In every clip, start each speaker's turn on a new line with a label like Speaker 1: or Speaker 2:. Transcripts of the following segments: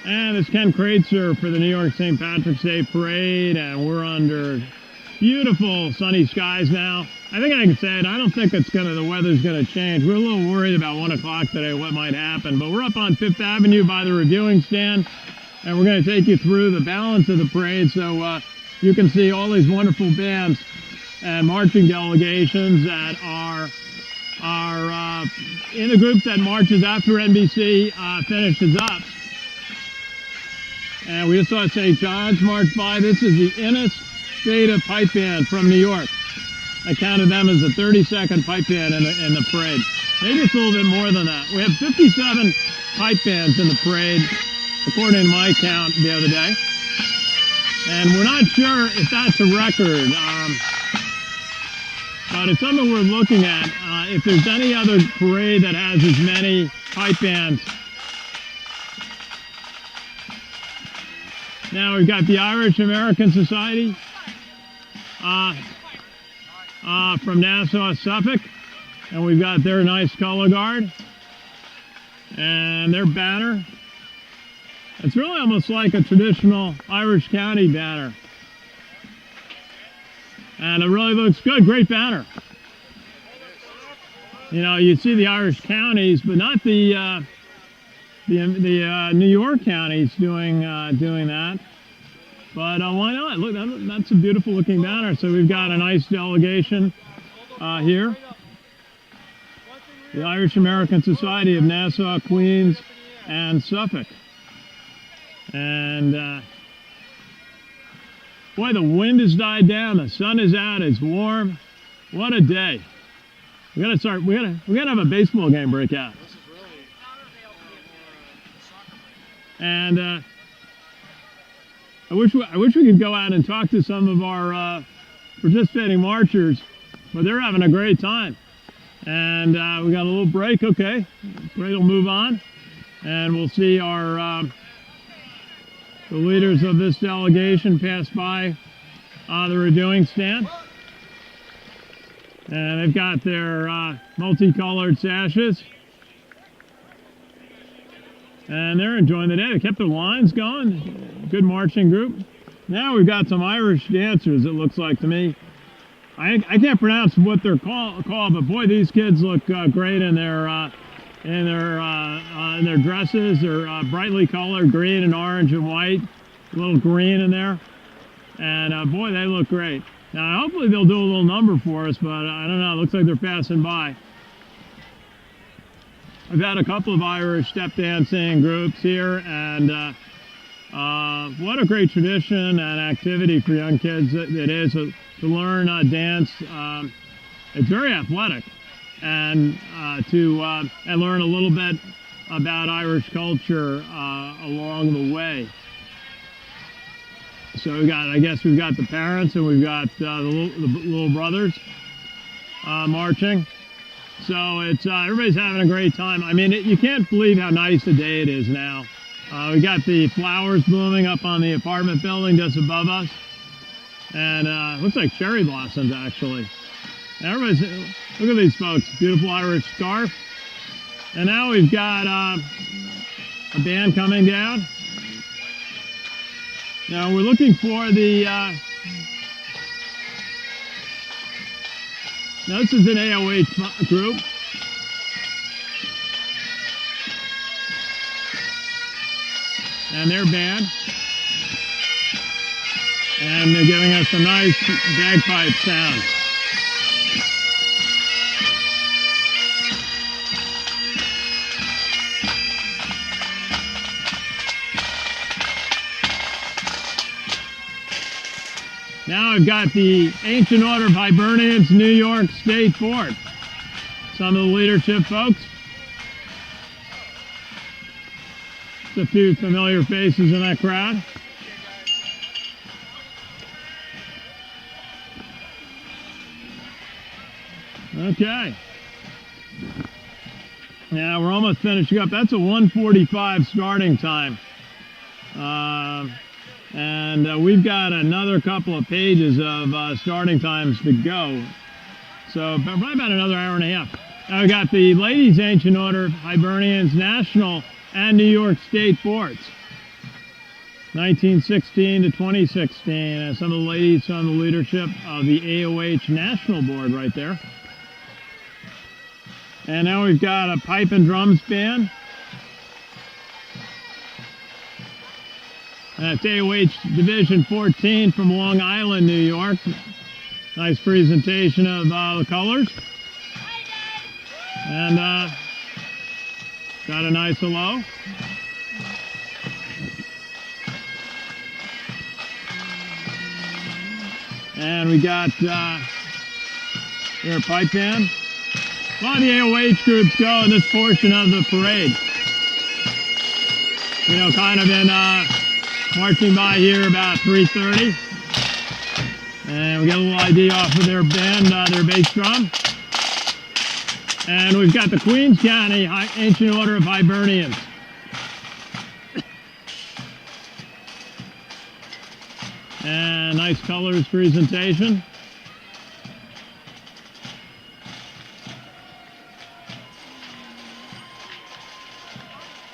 Speaker 1: And it's Ken Kraetzer for the New York St. Patrick's Day Parade, and we're under beautiful sunny skies now. I think I can say it. I don't think the weather's gonna change. We're a little worried about 1 o'clock today, what might happen, but we're up on 5th Avenue by the reviewing stand, and we're gonna take you through the balance of the parade so you can see all these wonderful bands and marching delegations that are in the group that marches after NBC finishes up. And we just saw St. John's march by. This is the Innis Fada Pipe Band from New York. I counted them as the 32nd pipe band in the parade. Maybe it's a little bit more than that. We have 57 pipe bands in the parade, according to my count the other day. And we're not sure if that's a record, but it's something we're looking at. If there's any other parade that has as many pipe bands. Now we've got the Irish American Society from Nassau, Suffolk, and we've got their nice color guard and their banner. It's really almost like a traditional Irish county banner, and it really looks good. Great banner. You know, you see the Irish counties, but not the New York counties doing that. But why not? Look, that's a beautiful looking banner. So we've got a nice delegation here. The Irish American Society of Nassau, Queens, and Suffolk. And boy, the wind has died down. The sun is out. It's warm. What a day. We gotta have a baseball game break out. And I wish we could go out and talk to some of our participating marchers, but they're having a great time. And we got a little break. Okay, parade will move on, and we'll see our the leaders of this delegation pass by the reviewing stand. And they've got their multicolored sashes. And they're enjoying the day. They kept the lines going. Good marching group. Now we've got some Irish dancers, it looks like to me. I can't pronounce what they're called, but boy, these kids look great in their dresses. They're brightly colored, green and orange and white. A little green in there. And boy, they look great. Now, hopefully they'll do a little number for us, but I don't know. It looks like they're passing by. I've had a couple of Irish step dancing groups here, and what a great tradition and activity for young kids it is to learn dance. It's very athletic, and and learn a little bit about Irish culture along the way. So I guess we've got the parents and we've got the little brothers marching. So it's everybody's having a great time. I mean, you can't believe how nice the day it is now. We got the flowers blooming up on the apartment building just above us, and it looks like cherry blossoms actually. Everybody's look at these folks, beautiful Irish scarf, and now we've got a band coming down. Now we're looking for the. Now this is an AOH group. And their band. And they're giving us a nice bagpipe sound. Now I've got the Ancient Order of Hibernians New York State Board. Some of the leadership folks. Just a few familiar faces in that crowd. Okay. Now we're almost finishing up. That's a 1:45 starting time. And we've got another couple of pages of starting times to go. So probably about another hour and a half. Now we've got the Ladies Ancient Order, Hibernians National, and New York State Boards. 1916 to 2016. And some of the ladies on the leadership of the AOH National Board right there. And now we've got a pipe and drums band. That's AOH Division 14 from Long Island, New York. Nice presentation of the colors. And got a nice hello. And we got their pipe band. A lot of the AOH groups go in this portion of the parade. You know, kind of in marching by here about 3:30. And we got a little ID off of their band, their bass drum. And we've got the Queens County Ancient Order of Hibernians. And nice colors presentation.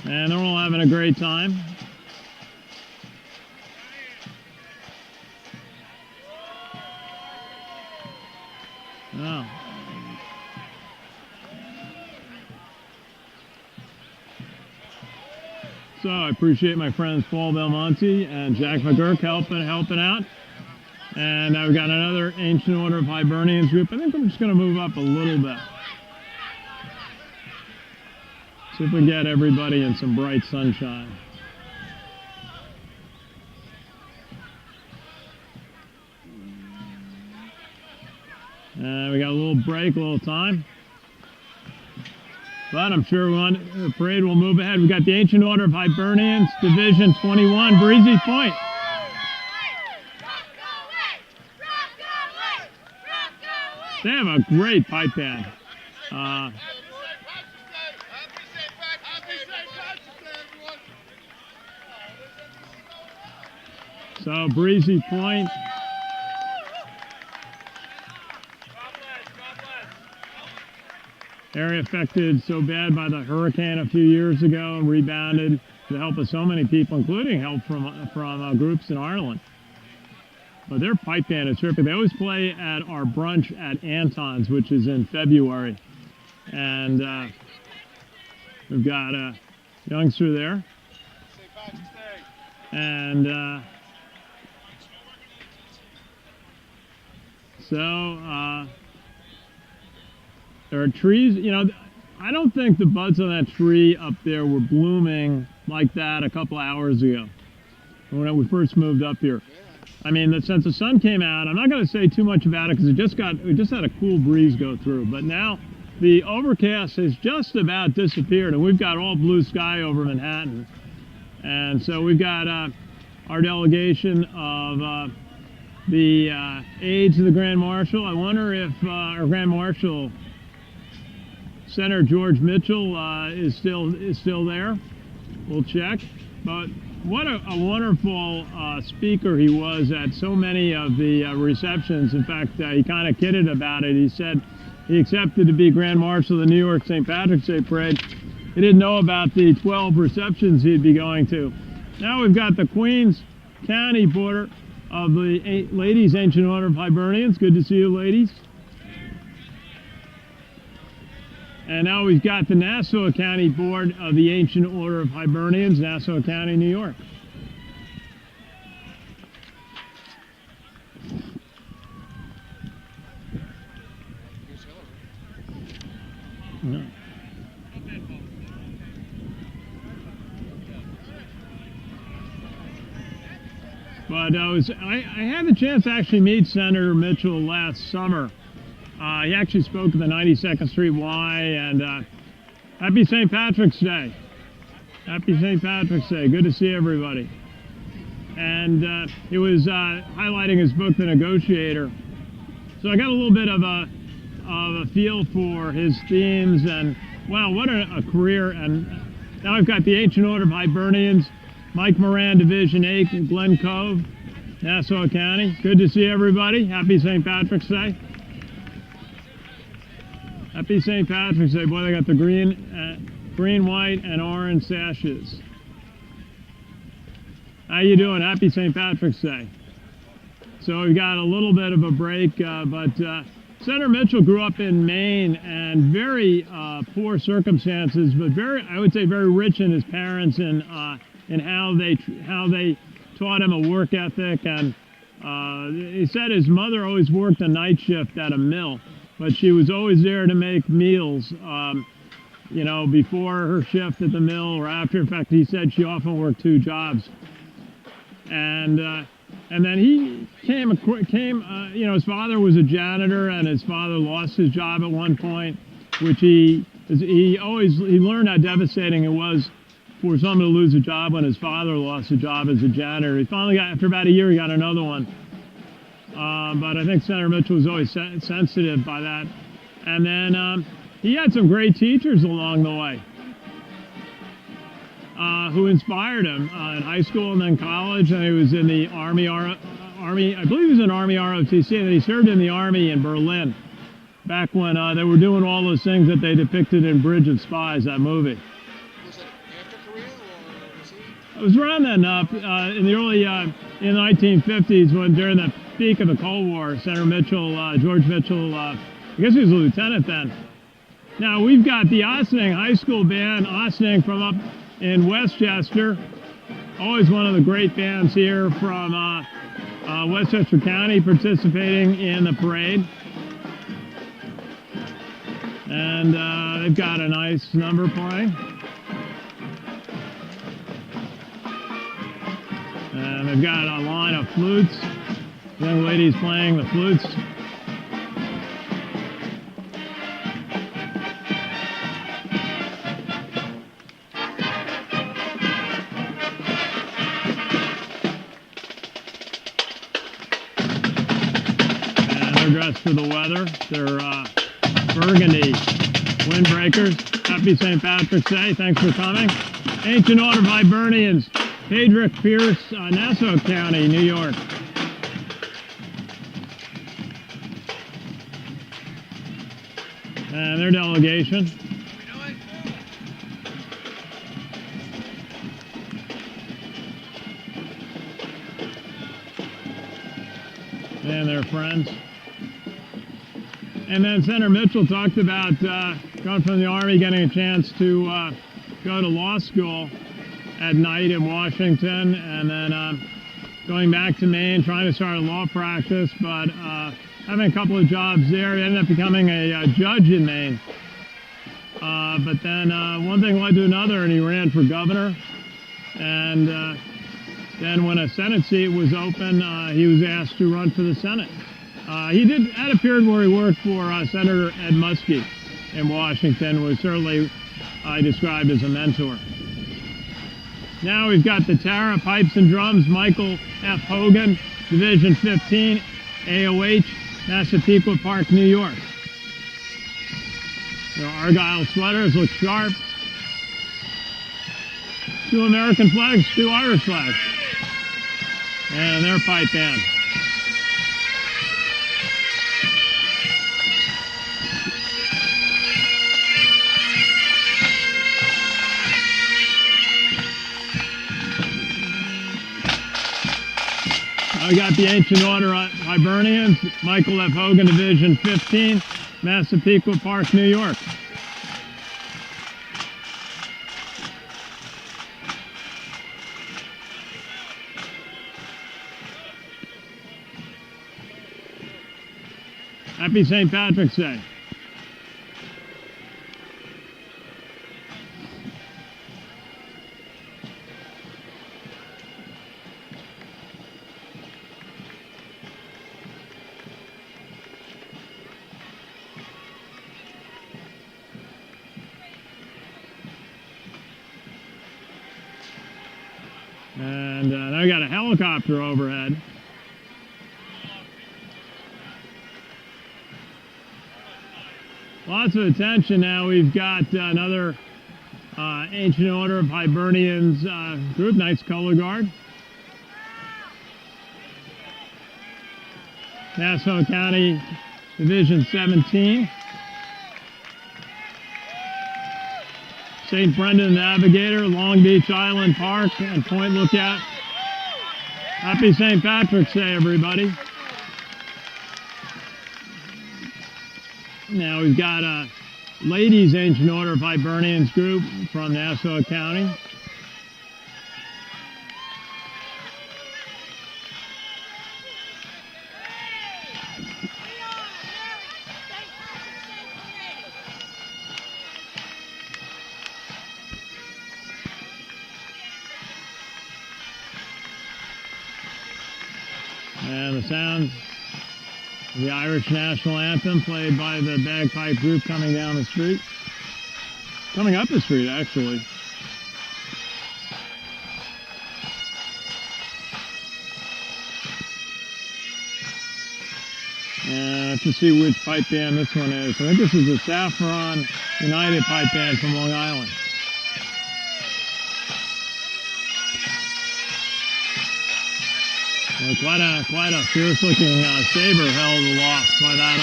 Speaker 1: And they're all having a great time. Oh. So I appreciate my friends Paul Belmonte and Jack McGurk helping out. And we've got another Ancient Order of Hibernians group. I think I'm just going to move up a little bit. See if we can get everybody in some bright sunshine. And we got a little break, a little time. But I'm sure the parade will move ahead. We got the Ancient Order of Hibernians, Division 21, Breezy Point. They have a great pipe band. So Breezy Point. Area affected so bad by the hurricane a few years ago and rebounded with the help of so many people, including help from groups in Ireland. But their pipe band is terrific. They always play at our brunch at Anton's, which is in February. And we've got a youngster there. And so there are trees, you know, I don't think the buds on that tree up there were blooming like that a couple hours ago when we first moved up here. I mean, since the sun came out, I'm not going to say too much about it because we just had a cool breeze go through. But now the overcast has just about disappeared, and we've got all blue sky over Manhattan. And so we've got our delegation of the aides of the Grand Marshal. I wonder if our Grand Marshal, Senator George Mitchell, is still there. We'll check. But what a wonderful speaker he was at so many of the receptions. In fact, he kind of kidded about it. He said he accepted to be Grand Marshal of the New York St. Patrick's Day Parade. He didn't know about the 12 receptions he'd be going to. Now we've got the Queens County Board of the Ladies Ancient Order of Hibernians. Good to see you, ladies. And now we've got the Nassau County Board of the Ancient Order of Hibernians, Nassau County, New York. No. But I had the chance to actually meet Senator Mitchell last summer. He actually spoke at the 92nd Street Y, and happy St. Patrick's Day. Happy St. Patrick's Day. Good to see everybody. And he was highlighting his book, The Negotiator. So I got a little bit of a feel for his themes, and wow, what a career. And now I've got the Ancient Order of Hibernians, Mike Moran, Division 8, Glen Cove, Nassau County. Good to see everybody. Happy St. Patrick's Day. Happy St. Patrick's Day. Boy, they got the green, white, and orange sashes. How you doing? Happy St. Patrick's Day. So we've got a little bit of a break, but Senator Mitchell grew up in Maine and very poor circumstances, but I would say very rich in his parents and in how they taught him a work ethic. And he said his mother always worked a night shift at a mill, but she was always there to make meals, you know, before her shift at the mill or after. In fact, he said she often worked 2 jobs. And then he came, you know, his father was a janitor, and his father lost his job at one point, which he learned how devastating it was for someone to lose a job when his father lost a job as a janitor. He finally got, after about a year, he got another one. But I think Senator Mitchell was always sensitive by that. And then he had some great teachers along the way who inspired him in high school and then college. And he was in the Army, I believe he was in Army ROTC, and he served in the Army in Berlin back when they were doing all those things that they depicted in Bridge of Spies, that movie.
Speaker 2: Was it after Korea or was he?
Speaker 1: It was around then, in the early, in the 1950s, when during the peak of the Cold War, Senator Mitchell, George Mitchell, I guess he was a lieutenant then. Now we've got the Ossining High School Band, Ossining from up in Westchester, always one of the great bands here from Westchester County, participating in the parade. And they've got a nice number playing. And they've got a line of flutes. Young ladies playing the flutes. Dressed for the weather. They're burgundy windbreakers. Happy St. Patrick's Day. Thanks for coming. Ancient Order of Hibernians, Pedrick Pierce, Nassau County, New York. And their delegation. And their friends. And then Senator Mitchell talked about going from the Army, getting a chance to go to law school at night in Washington, and then going back to Maine, trying to start a law practice, but having a couple of jobs there. He ended up becoming a judge in Maine. But then one thing led to another, and he ran for governor. And then when a Senate seat was open, he was asked to run for the Senate. He had a period where he worked for Senator Ed Muskie in Washington, was certainly described as a mentor. Now we've got the Tara Pipes and Drums, Michael F. Hogan, Division 15, AOH, Massapequa Park, New York. Their Argyle sweaters look sharp. 2 American flags, 2 Irish flags. And their pipe band. I got the Ancient Order Hibernians, Michael F. Hogan, Division 15, Massapequa Park, New York. Happy St. Patrick's Day. And now we got a helicopter overhead. Lots of attention now. We've got another Ancient Order of Hibernians group, Knights Color Guard. Nassau County, Division 17. St. Brendan Navigator, Long Beach Island Park, and Point Lookout, Happy St. Patrick's Day, everybody. Now we've got a ladies' ancient order of Hibernians group from Nassau County. And the sounds of the Irish national anthem played by the bagpipe group coming down the street. Coming up the street, actually. And let's just see which pipe band this one is. I think this is the Saffron United Pipe Band from Long Island. Well, quite a fierce-looking saber held aloft by that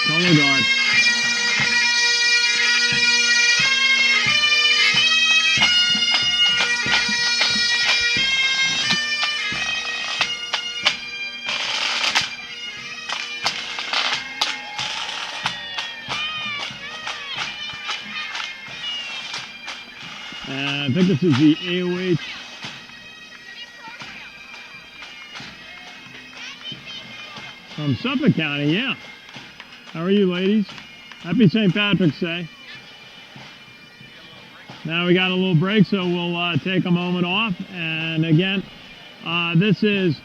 Speaker 1: color guard. And I think this is the AOH. From Suffolk County, yeah. How are you, ladies? Happy St. Patrick's Day. Now we got a little break, so we'll take a moment off. And again, this is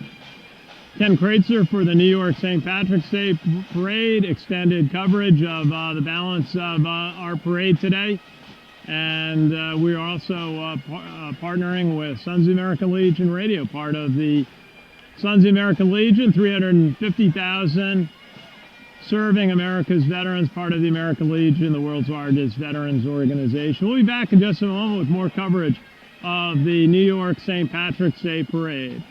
Speaker 1: Ken Kraetzer for the New York St. Patrick's Day Parade, extended coverage of the balance of our parade today. And we are also partnering with Sons of the American Legion Radio, part of the Sons of the American Legion, 350,000 serving America's veterans, part of the American Legion, the world's largest veterans organization. We'll be back in just a moment with more coverage of the New York St. Patrick's Day Parade.